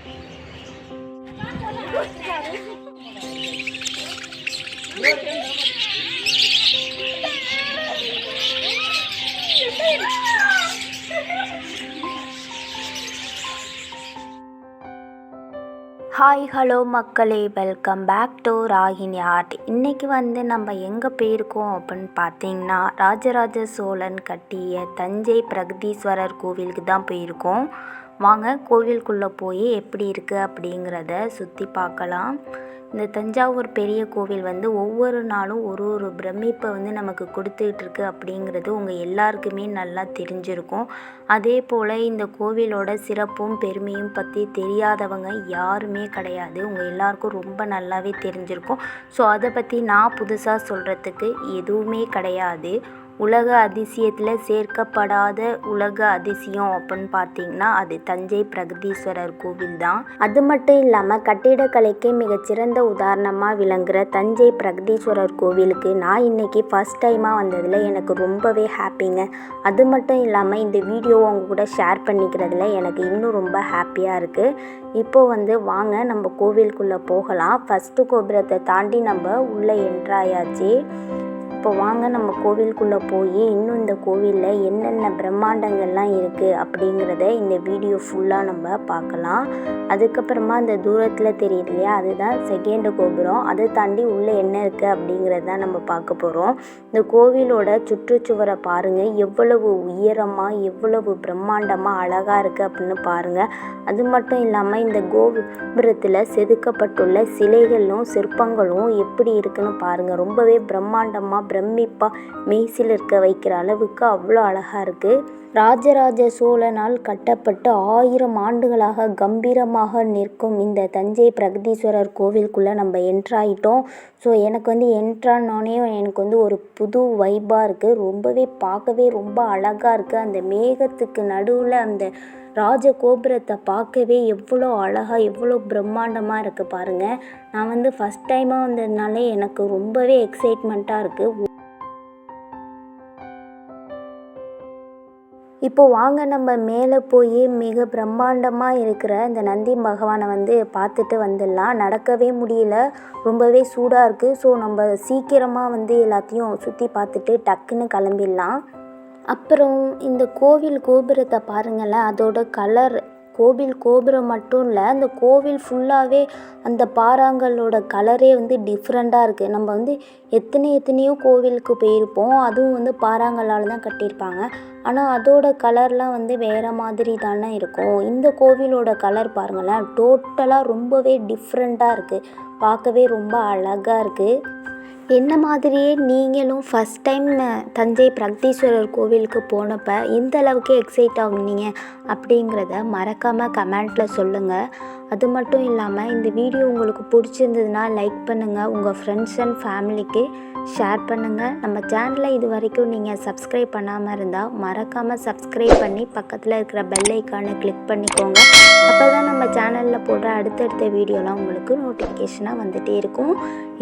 Hi hello மக்களே, welcome back to Ragini art. இன்றைக்கி நம்ம எங்கே போயிருக்கோம் அப்படின்னு பார்த்தீங்கன்னா, ராஜராஜ சோழன் கட்டிய தஞ்சை பிரகதீஸ்வரர் கோவிலுக்கு தான் போயிருக்கோம். வாங்க கோவிலுக்குள்ளே போய் எப்படி இருக்குது அப்படிங்கிறத சுற்றி பார்க்கலாம். இந்த தஞ்சாவூர் பெரிய கோவில் ஒவ்வொரு நாளும் ஒரு பிரமிப்பை நமக்கு கொடுத்துக்கிட்டு இருக்கு அப்படிங்கிறது உங்கள் எல்லாருக்குமே நல்லா தெரிஞ்சிருக்கும். அதே போல் இந்த கோவிலோட சிறப்பும் பெருமையும் பற்றி தெரியாதவங்க யாருமே கிடையாது. உங்கள் எல்லாருக்கும் ரொம்ப நல்லாவே தெரிஞ்சிருக்கும். ஸோ அதை பற்றி நான் புதுசாக சொல்கிறதுக்கு எதுவுமே கிடையாது. உலக அதிசயத்தில் சேர்க்கப்படாத உலக அதிசயம் அப்படின்னு பார்த்தீங்கன்னா அது தஞ்சை பிரகதீஸ்வரர் கோவில் தான். அது மட்டும் இல்லாமல் கட்டிடக்கலைக்கு மிகச்சிறந்த உதாரணமாக விளங்குகிற தஞ்சை பிரகதீஸ்வரர் கோவிலுக்கு நான் இன்றைக்கி ஃபஸ்ட் டைமாக வந்ததில் எனக்கு ரொம்பவே ஹாப்பிங்க. அது மட்டும் இல்லாமல் இந்த வீடியோவை அவங்க கூட ஷேர் பண்ணிக்கிறதுல எனக்கு இன்னும் ரொம்ப ஹாப்பியாக இருக்குது. இப்போது வாங்க நம்ம கோவிலுக்குள்ளே போகலாம். ஃபஸ்ட்டு கோபுரத்தை தாண்டி நம்ம உள்ளே என்ட்ராயாச்சு. இப்போ வாங்க நம்ம கோவிலுக்குள்ளே போய் இன்னும் இந்த கோவிலில் என்னென்ன பிரம்மாண்டங்கள்லாம் இருக்குது அப்படிங்கிறத இந்த வீடியோ ஃபுல்லாக நம்ம பார்க்கலாம். அதுக்கப்புறமா இந்த தூரத்தில் தெரியுது இல்லையா, அதுதான் செகண்ட் கோபுரம். அதை தாண்டி உள்ளே என்ன இருக்குது அப்படிங்கிறது தான் நம்ம பார்க்க போகிறோம். இந்த கோவிலோட சுற்றுச்சுவரை பாருங்கள், எவ்வளவு உயரமாக எவ்வளவு பிரம்மாண்டமாக அழகாக இருக்குது அப்படின்னு பாருங்கள். அது மட்டும் இல்லாமல் இந்த கோபுரத்தில் செதுக்கப்பட்டுள்ள சிலைகளும் சிற்பங்களும் எப்படி இருக்குன்னு பாருங்கள். ரொம்பவே பிரம்மாண்டமாக பிரமிப்பாக மெய்சில் இருக்க வைக்கிற அளவுக்கு அவ்வளோ அழகாக இருக்குது. ராஜராஜ சோழனால் கட்டப்பட்டு 1000 ஆண்டுகளாக கம்பீரமாக நிற்கும் இந்த தஞ்சை பிரகதீஸ்வரர் கோவிலுக்குள்ளே நம்ம என்ட்ராயிட்டோம். ஸோ எனக்கு என்ட்ரானோடனே எனக்கு ஒரு புது வைப்பாக இருக்குது. ரொம்பவே பார்க்கவே ரொம்ப அழகாக இருக்குது. அந்த மேகத்துக்கு நடுவில் அந்த ராஜ கோபுரத்தை பார்க்கவே எவ்வளோ அழகாக எவ்வளோ பிரம்மாண்டமாக இருக்குது பாருங்கள். நான் ஃபஸ்ட் டைமாக வந்ததுனால எனக்கு ரொம்பவே எக்ஸைட்மெண்ட்டாக இருக்குது. இப்போது வாங்க நம்ம மேலே போய் மிக பிரம்மாண்டமாக இருக்கிற இந்த நந்தி பகவானை பார்த்துட்டு வந்துடலாம். நடக்கவே முடியல, ரொம்பவே சூடாக இருக்குது. ஸோ நம்ம சீக்கிரமாக எல்லாத்தையும் சுற்றி பார்த்துட்டு டக்குன்னு கிளம்பிடலாம். அப்புறம் இந்த கோவில் கோபுரத்தை பாருங்களேன், அதோட கலர், கோவில் கோபுரம் மட்டும் இல்லை, அந்த கோவில் ஃபுல்லாகவே அந்த பாறாங்கல்லோட கலரே டிஃப்ரெண்ட்டாக இருக்குது. நம்ம எத்தனையோ கோவிலுக்கு போயிருப்போம், அதுவும் பாறாங்கல்லால் தான் கட்டியிருப்பாங்க. ஆனால் அதோட கலர்லாம் வேறு மாதிரி தானே இருக்கும். இந்த கோவிலோட கலர் பாருங்களேன், டோட்டலாக ரொம்பவே டிஃப்ரெண்ட்டாக இருக்குது. பார்க்கவே ரொம்ப அழகாக இருக்குது. என்ன மாதிரியே நீங்களும் ஃபஸ்ட் டைம் தஞ்சை பிரகதீஸ்வரர் கோவிலுக்கு போனப்போ எந்த அளவுக்கு எக்ஸைட் ஆகுனீங்க அப்படிங்கிறத மறக்காமல் கமெண்ட்டில் சொல்லுங்கள். அது மட்டும் இல்லாமல் இந்த வீடியோ உங்களுக்கு பிடிச்சிருந்ததுன்னா லைக் பண்ணுங்கள், உங்கள் ஃப்ரெண்ட்ஸ் அண்ட் ஃபேமிலிக்கு ஷேர் பண்ணுங்கள். நம்ம சேனலை இது வரைக்கும் நீங்கள் சப்ஸ்கிரைப் பண்ணாமல் இருந்தால் மறக்காமல் சப்ஸ்கிரைப் பண்ணி பக்கத்தில் இருக்கிற பெல் ஐக்கானை கிளிக் பண்ணிக்கோங்க. அப்போ தான் நம்ம சேனலில் போடுற அடுத்தடுத்த வீடியோலாம் உங்களுக்கு நோட்டிஃபிகேஷனாக வந்துகிட்டே இருக்கும்.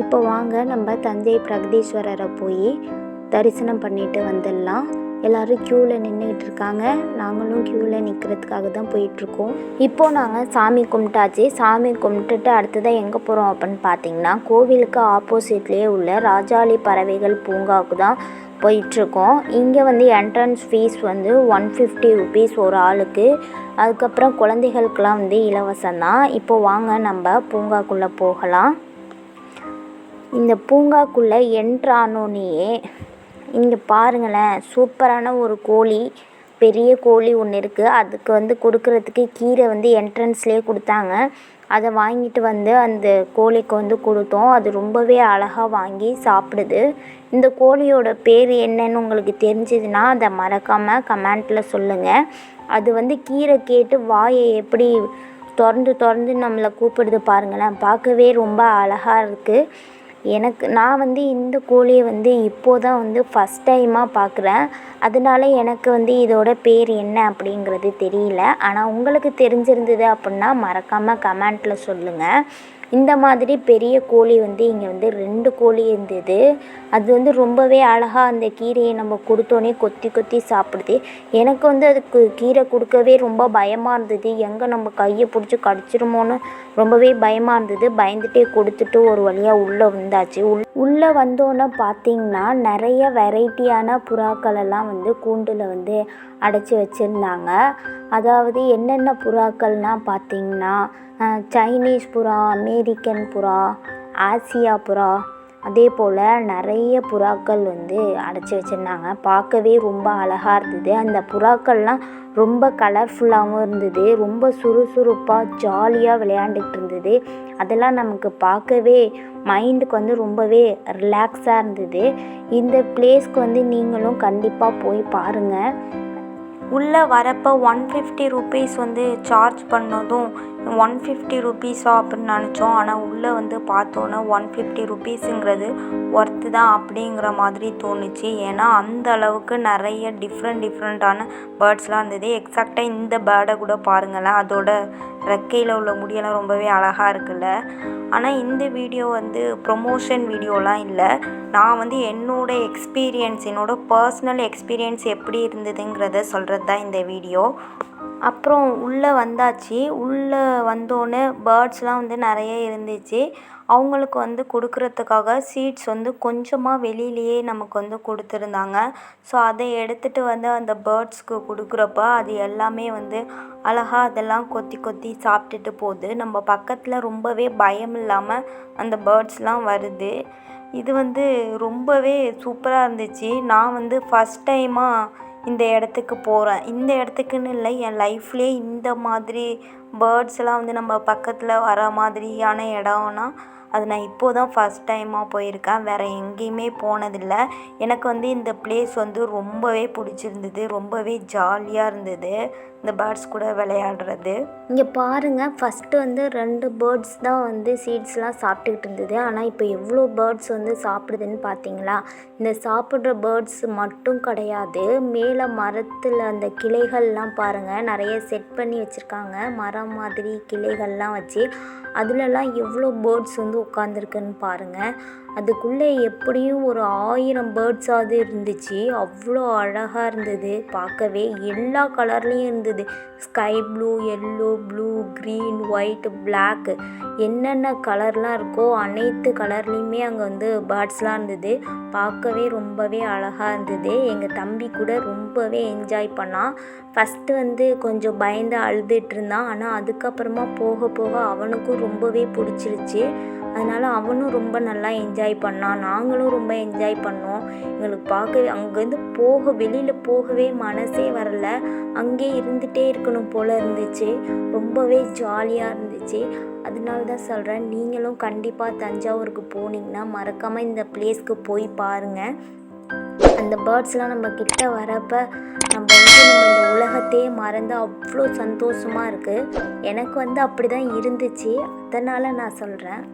இப்போ வாங்க நம்ம தஞ்சை பிரகதீஸ்வரரை போய் தரிசனம் பண்ணிட்டு வந்துடலாம். எல்லோரும் க்யூவில் நின்றுக்கிட்டு இருக்காங்க, நாங்களும் க்யூவில் நிற்கிறதுக்காக தான் போயிட்டுருக்கோம். இப்போது நாங்கள் சாமி கும்பிட்டாச்சு. சாமி கும்பிட்டுட்டு அடுத்ததான் எங்கே போகிறோம் அப்படின்னு பார்த்தீங்கன்னா, கோவிலுக்கு ஆப்போசிட்லேயே உள்ள ராஜாளி பறவைகள் பூங்காவுக்கு தான் போயிட்டுருக்கோம். இங்கே என்ட்ரன்ஸ் ஃபீஸ் 150 ருபீஸ் ஒரு ஆளுக்கு. அதுக்கப்புறம் குழந்தைகளுக்கெல்லாம் இலவசம்தான். இப்போது வாங்க நம்ம பூங்காக்குள்ளே போகலாம். இந்த பூங்காக்குள்ளே என்ட்ரானோனையே இங்கே பாருங்களேன், சூப்பரான ஒரு கோழி, பெரிய கோழி ஒன்று இருக்குது. அதுக்கு கொடுக்கறதுக்கு கீரை என்ட்ரன்ஸ்லேயே கொடுத்தாங்க. அதை வாங்கிட்டு அந்த கோழிக்கு கொடுத்தோம். அது ரொம்பவே அழகாக வாங்கி சாப்பிடுது. இந்த கோழியோட பேர் என்னன்னு உங்களுக்கு தெரிஞ்சதுன்னா அதை மறக்காமல் கமெண்ட்டில் சொல்லுங்கள். அது கீரை கேட்டு வாயை எப்படி திறந்து நம்மளை கூப்பிடுது பாருங்களேன், பார்க்கவே ரொம்ப அழகாக இருக்குது. நான் இந்த கோழியை இப்போது தான் ஃபஸ்ட் டைமாக பார்க்குறேன். அதனால எனக்கு இதோட பேர் என்ன அப்படிங்கிறது தெரியல. ஆனால் உங்களுக்கு தெரிஞ்சிருந்தது அப்படின்னா மறக்காமல் கமெண்ட்டில் சொல்லுங்கள். இந்த மாதிரி பெரிய கோழி வந்து இங்கே வந்து 2 கோழி இருந்தது. அது வந்து ரொம்பவே அழகாக அந்த கீரையை நம்ம கொடுத்தோன்னே கொத்தி கொத்தி சாப்பிடுது. எனக்கு வந்து அதுக்கு கீரை கொடுக்கவே ரொம்ப பயமாக இருந்தது. எங்கே நம்ம கையை பிடிச்சி கடிச்சிருமோன்னு ரொம்பவே பயமாக இருந்தது. பயந்துட்டே கொடுத்துட்டு ஒரு வழியாக உள்ளே வந்தாச்சு. உள்ளே வந்தோன்னே பார்த்திங்கன்னா நிறைய வெரைட்டியான புறாக்களெல்லாம் வந்து கூண்டில் வந்து அடைச்சி வச்சுருந்தாங்க. அதாவது என்னென்ன புறாக்கள்னால் பார்த்திங்கன்னா சைனீஸ் புறா, அமெரிக்கன் புறா, ஆசியா புறா, அதே போல் நிறைய புறாக்கள் வந்து அடைச்சி வச்சுருந்தாங்க. பார்க்கவே ரொம்ப அழகாக இருந்தது. அந்த புறாக்கள்லாம் ரொம்ப கலர்ஃபுல்லாகவும் இருந்தது. ரொம்ப சுறுசுறுப்பாக ஜாலியாக விளையாண்டுக்கிட்டு இருந்தது. அதெல்லாம் நமக்கு பார்க்கவே மைண்டுக்கு வந்து ரொம்பவே ரிலாக்ஸாக இருந்தது. இந்த பிளேஸ்க்கு வந்து நீங்களும் கண்டிப்பாக போய் பாருங்கள். உள்ளே வரப்போ 150 rupees வந்து சார்ஜ் பண்ணதும் 150 rupeesா அப்படின்னு நினச்சோம். ஆனால் உள்ளே வந்து பார்த்தோன்னே 150 rupeesங்கிறது ஒர்த்து தான் அப்படிங்கிற மாதிரி தோணுச்சு. ஏன்னா அந்த அளவுக்கு நிறைய டிஃப்ரெண்ட்டான பேர்ட்ஸ்லாம் இருந்தது. எக்ஸாக்டாக இந்த பேர்டை கூட பாருங்களேன், அதோட ரெக்கையில் உள்ள முடியெல்லாம் ரொம்பவே அழகாக இருக்குல்ல. ஆனால் இந்த வீடியோ வந்து ப்ரொமோஷன் வீடியோலாம் இல்லை. நான் வந்து என்னோட பர்சனல் எக்ஸ்பீரியன்ஸ் எப்படி இருந்ததுங்கிறத சொல்கிறது தான் இந்த வீடியோ. அப்புறம் உள்ளே வந்தாச்சு. உள்ளே வந்தோடனே பேர்ட்ஸ்லாம் வந்து நிறைய இருந்துச்சு. அவங்களுக்கு வந்து கொடுக்குறதுக்காக சீட்ஸ் வந்து கொஞ்சமாக வெளியிலேயே நமக்கு வந்து கொடுத்துருந்தாங்க. ஸோ அதை எடுத்துகிட்டு வந்து அந்த பேர்ட்ஸ்க்கு கொடுக்குறப்ப அது எல்லாமே வந்து அழகாக அதெல்லாம் கொத்தி கொத்தி சாப்பிட்டுட்டு போகுது. நம்ம பக்கத்தில் ரொம்பவே பயம் இல்லாமல் அந்த பேர்ட்ஸ்லாம் வருது. இது வந்து ரொம்பவே சூப்பராக இருந்துச்சு. நான் வந்து ஃபஸ்ட் டைமாக இந்த இடத்துக்கு போகிறேன். இந்த இடத்துக்குன்னு இல்லை, என் லைஃப்லேயே இந்த மாதிரி பேர்ட்ஸ்லாம் வந்து நம்ம பக்கத்தில் வர மாதிரியான இடம்னா அது நான் இப்போது தான் ஃபஸ்ட் டைமாக போயிருக்கேன். வேறு எங்கேயுமே போனதில்லை. எனக்கு வந்து இந்த பிளேஸ் வந்து ரொம்பவே பிடிச்சிருந்தது. ரொம்பவே ஜாலியாக இருந்தது இந்த பேர்ட்ஸ் கூட விளையாடுறது. இங்கே பாருங்கள், ஃபஸ்ட்டு வந்து 2 பேர்ட்ஸ் தான் வந்து சீட்ஸ்லாம் சாப்பிட்டுக்கிட்டு இருந்தது. ஆனால் இப்போ எவ்வளோ பேர்ட்ஸ் வந்து சாப்பிடுதுன்னு பார்த்தீங்களா? இந்த சாப்பிட்ற பேர்ட்ஸ் மட்டும் கிடையாது, மேலே மரத்தில் அந்த கிளைகள்லாம் பாருங்கள், நிறைய செட் பண்ணி வச்சுருக்காங்க. மரம் மாதிரி கிளைகள்லாம் வச்சு அதுலலாம் எவ்வளோ பேர்ட்ஸ் வந்து உட்காந்துருக்குன்னு பாருங்கள். அதுக்குள்ளே எப்படியும் ஒரு 1000 பேர்ட்ஸாவது இருந்துச்சு. அவ்வளோ அழகாக இருந்தது பார்க்கவே. எல்லா கலர்லேயும் இருந்தது. Sky blue, yellow, blue, green, white, black, என்னென்ன கலர்லாம் இருக்கோ அனைத்து கலர்லேயுமே அங்கே வந்து பேர்ட்ஸ்லாம் இருந்தது. பார்க்கவே ரொம்பவே அழகாக இருந்தது. எங்கள் தம்பி கூட ரொம்பவே என்ஜாய் பண்ணான். ஃபஸ்ட்டு வந்து கொஞ்சம் பயந்து அழுதுட்டு இருந்தான். ஆனால் அதுக்கப்புறமா போக போக அவனுக்கும் ரொம்பவே பிடிச்சிருச்சு. அதனால் அவனும் ரொம்ப நல்லா என்ஜாய் பண்ணான். நாங்களும் ரொம்ப என்ஜாய் பண்ணோம். எங்களுக்கு பார்க்கவே அங்கேருந்து வெளியில் போகவே மனசே வரல. அங்கேயே இருந்துகிட்டே இருக்கணும் போல் இருந்துச்சு. ரொம்பவே ஜாலியாக இருந்துச்சு. அதனால தான் சொல்கிறேன், நீங்களும் கண்டிப்பாக தஞ்சாவூருக்கு போனீங்கன்னா மறக்காமல் இந்த பிளேஸ்க்கு போய் பாருங்கள். அந்த பேர்ட்ஸ்லாம் நம்ம கிட்ட வரப்போ நம்ம இந்த உலகத்தையே மறந்து அவ்வளோ சந்தோஷமாக இருக்குது. எனக்கு வந்து அப்படி தான் இருந்துச்சு. அதனால் நான் சொல்கிறேன்.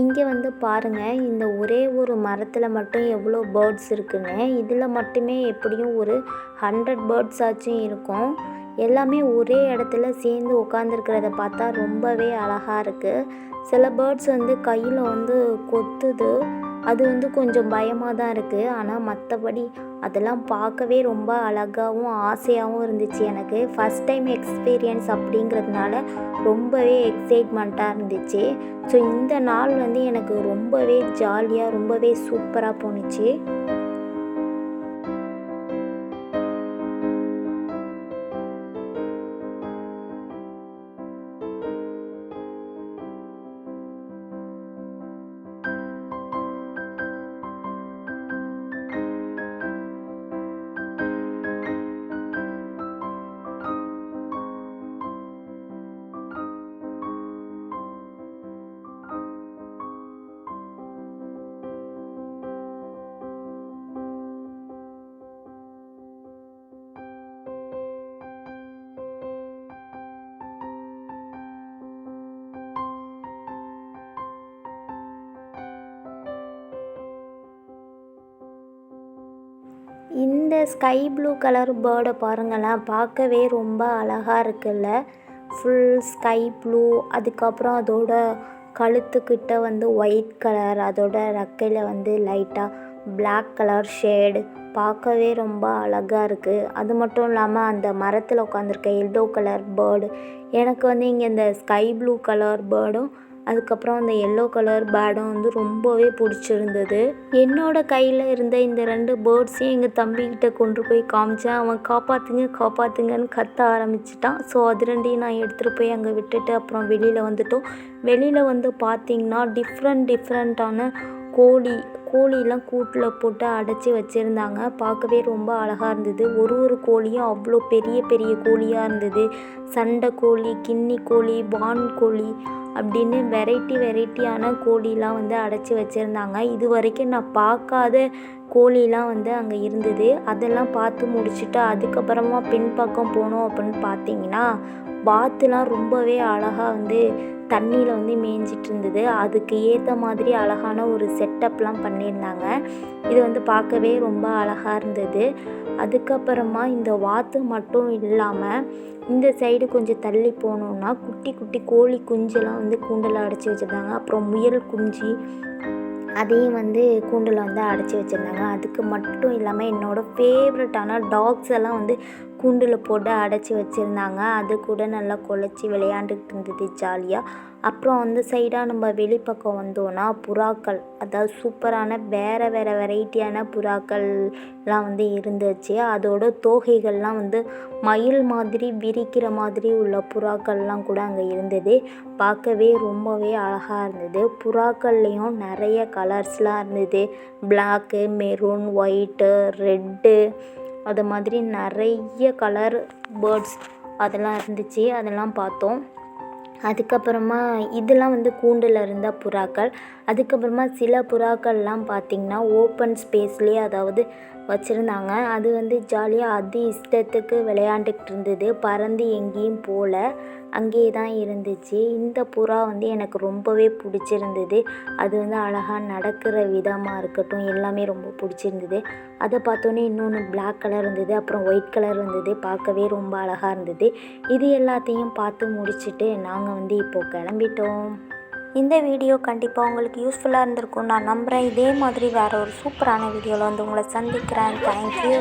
இங்கே வந்து பாருங்கள், இந்த ஒரே ஒரு மரத்தில் மட்டும் எவ்வளோ பேர்ட்ஸ் இருக்குன்னு. இதில் மட்டுமே எப்படியும் ஒரு 100 பேர்ட்ஸ் ஆச்சும் இருக்கும். எல்லாமே ஒரே இடத்துல சேர்ந்து உட்காந்துருக்கிறத பார்த்தா ரொம்பவே அழகாக இருக்குது. சில பேர்ட்ஸ் வந்து கையில் வந்து கொத்துது. அது வந்து கொஞ்சம் பயமாக தான் இருக்குது. ஆனால் மற்றபடி அதெல்லாம் பார்க்கவே ரொம்ப அழகாகவும் ஆசையாகவும் இருந்துச்சு. எனக்கு ஃபஸ்ட் டைம் எக்ஸ்பீரியன்ஸ் அப்படிங்கிறதுனால ரொம்பவே எக்ஸைட்மெண்ட்டாக இருந்துச்சு. ஸோ இந்த நாள் வந்து எனக்கு ரொம்பவே ஜாலியாக ரொம்பவே சூப்பராக போணுச்சு. இந்த ஸ்கை ப்ளூ கலர் பேர்டை பாருங்களேன், பார்க்கவே ரொம்ப அழகாக இருக்குல்ல. ஃபுல் ஸ்கை ப்ளூ, அதுக்கப்புறம் அதோட கழுத்துக்கிட்ட வந்து ஒயிட் கலர், அதோட ரெக்கையில் வந்து லைட்டாக பிளாக் கலர் ஷேடு, பார்க்கவே ரொம்ப அழகாக இருக்குது. அது மட்டும் இல்லாமல் அந்த மரத்தில் உட்காந்துருக்க எல்லோ கலர் பேர்டு, எனக்கு வந்து இங்கே இந்த ஸ்கை ப்ளூ கலர் பேர்டும் அதுக்கப்புறம் அந்த எல்லோ கலர் பேர்டும் வந்து ரொம்பவே பிடிச்சிருந்தது. என்னோடய கையில் இருந்த இந்த 2 பேர்ட்ஸையும் எங்கள் தம்பிக்கிட்ட கொண்டு போய் காமிச்சேன். அவன் காப்பாற்றுங்க காப்பாற்றுங்கன்னு கத்த ஆரம்பிச்சிட்டான். ஸோ அது 2ஐயும் நான் எடுத்துகிட்டு போய் அங்கே விட்டுட்டு அப்புறம் வெளியில் வந்துட்டோம். வெளியில் வந்து பார்த்திங்கன்னா டிஃப்ரெண்ட்டான கோழிலாம் கூட்டில் போட்டு அடைச்சி வச்சுருந்தாங்க. பார்க்கவே ரொம்ப அழகாக இருந்தது. ஒரு கோழியும் அவ்வளோ பெரிய பெரிய கோழியாக இருந்தது. சண்டை கோழி, கின்னி கோழி, வான் கோழி அப்படின்னு வெரைட்டியான கோழிலாம் வந்து அடைச்சி வச்சுருந்தாங்க. இது வரைக்கும் நான் பார்க்காத கோழிலாம் வந்து அங்கே இருந்தது. அதெல்லாம் பார்த்து முடிச்சுட்டு அதுக்கப்புறமா பின்பக்கம் போனோம் அப்படின்னு பார்த்தீங்கன்னா, வாத்துலாம் ரொம்பவே அழகாக வந்து தண்ணியில் வந்து மேய்ஞ்சிட்டு இருந்தது. அதுக்கு ஏற்ற மாதிரி அழகான ஒரு செட்டப்லாம் பண்ணியிருந்தாங்க. இது வந்து பார்க்கவே ரொம்ப அழகாக இருந்தது. அதுக்கப்புறமா இந்த வாத்து மட்டும் இல்லாமல் இந்த சைடு கொஞ்சம் தள்ளி போனோன்னா குட்டி கோழி குஞ்செல்லாம் வந்து கூண்டில் அடைச்சி வச்சுருந்தாங்க. அப்புறம் முயல் குஞ்சு அதையும் வந்து கூண்டில் வந்து அடைச்சி வச்சுருந்தாங்க. அதுக்கு மட்டும் இல்லாமல் என்னோடய ஃபேவரட்டான டாக்ஸ் எல்லாம் வந்து கூண்டில் போட்டு அடைச்சி வச்சுருந்தாங்க. அது கூட நல்லா குலைச்சி விளையாண்டுக்கிட்டு இருந்தது ஜாலியாக. அப்புறம் அந்த சைடாக நம்ம வெளிப்பக்கம் வந்தோன்னா புறாக்கள், அதாவது சூப்பரான வேறு வெரைட்டியான புறாக்கள்லாம் வந்து இருந்துச்சு. அதோட தோகைகள்லாம் வந்து மயில் மாதிரி விரிக்கிற மாதிரி உள்ள புறாக்கள்லாம் கூட அங்கே இருந்தது. பார்க்கவே ரொம்பவே அழகாக இருந்தது. புறாக்கள்லேயும் நிறைய கலர்ஸ்லாம் இருந்தது. பிளாக்கு, மெரூன், ஒயிட்டு, ரெட்டு, அது மாதிரி நிறைய கலர் பேர்ட்ஸ் அதெல்லாம் இருந்துச்சு. அதெல்லாம் பார்த்தோம். அதுக்கப்புறமா இதெல்லாம் வந்து கூண்டில் இருந்த புறாக்கள். அதுக்கப்புறமா சில புறாக்கள்லாம் பார்த்திங்கன்னா ஓப்பன் ஸ்பேஸ்லேயே அதாவது வச்சுருந்தாங்க. அது வந்து ஜாலியாக அது இஷ்டத்துக்கு விளையாண்டுக்கிட்டு இருந்தது. பறந்து எங்கேயும் போகல, அங்கேயே தான் இருந்துச்சு. இந்த புறா வந்து எனக்கு ரொம்பவே பிடிச்சிருந்தது. அது வந்து அழகாக நடக்கிற விதமாக இருக்கட்டும் எல்லாமே ரொம்ப பிடிச்சிருந்தது. அதை பார்த்தோன்னே இன்னொன்று பிளாக் கலர் இருந்தது, அப்புறம் ஒயிட் கலர் இருந்தது. பார்க்கவே ரொம்ப அழகாக இருந்தது. இது எல்லாத்தையும் பார்த்து முடிச்சுட்டு நாங்கள் வந்து இப்போது கிளம்பிட்டோம். இந்த வீடியோ கண்டிப்பாக உங்களுக்கு யூஸ்ஃபுல்லாக இருந்திருக்கும் நான் நம்புகிறேன். இதே மாதிரி வேறு ஒரு சூப்பரான வீடியோவில் வந்து உங்களை சந்திக்கிறேன். தேங்க்யூ.